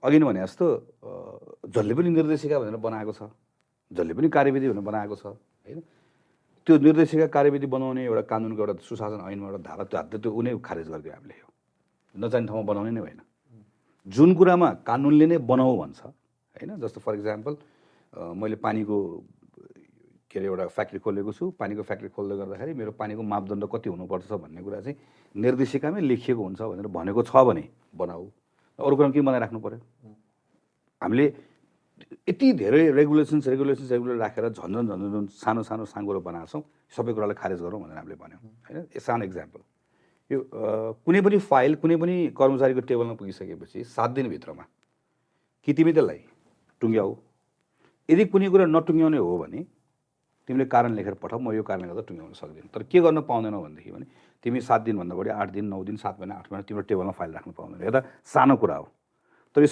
अघि नै भने जस्तो जसले पनि निर्देशिका भनेर बनाएको छ, जसले पनि कार्यविधि भनेर बनाएको छ होइन, त्यो निर्देशिका कार्यविधि बनाउने एउटा कानुनको एउटा सुशासन ऐनमा एउटा धारा त्यो उनी खारेज गरिदियो हामीले। यो नचाहिने ठाउँमा बनाउने नै होइन। जुन कुरामा कानुनले नै बनाऊ भन्छ होइन, जस्तो फर इक्जाम्पल मैले पानीको के अरे एउटा फ्याक्ट्री खोलेको छु, पानीको फ्याक्ट्री खोल्दै गर्दाखेरि मेरो पानीको मापदण्ड कति हुनुपर्छ भन्ने कुरा चाहिँ निर्देशिकामै लेखिएको हुन्छ भनेर भनेको छ भने बनाऊ, अरू कुरा के बनाइराख्नु पऱ्यो। हामीले यति धेरै रेगुलेसन राखेर झन्झन सानो साँगुरो बनाएको छौँ, सबै कुरालाई खारेज गरौँ भनेर हामीले भन्यौँ होइन। सानो इक्जाम्पल, यो कुनै पनि फाइल कुनै पनि कर्मचारीको टेबलमा पुगिसकेपछि 7 दिनभित्रमा कि तिमी त्यसलाई टुङ्ग्याऊ, यदि कुनै कुरा नटुङ्ग्याउने हो भने तिमीले कारण लेखेर पठाऊ, म यो कारणले गर्दा टुङ्ग्याउन सक्दिनँ। तर के गर्न पाउँदैनौ भनेदेखि भने तिमी 7 दिनभन्दा बढी 8 दिन 9 दिन 7 महिना 8 महिना तिम्रो टेबलमा फाइल राख्नु पाउँदैन। एउटा सानो कुरा हो, तर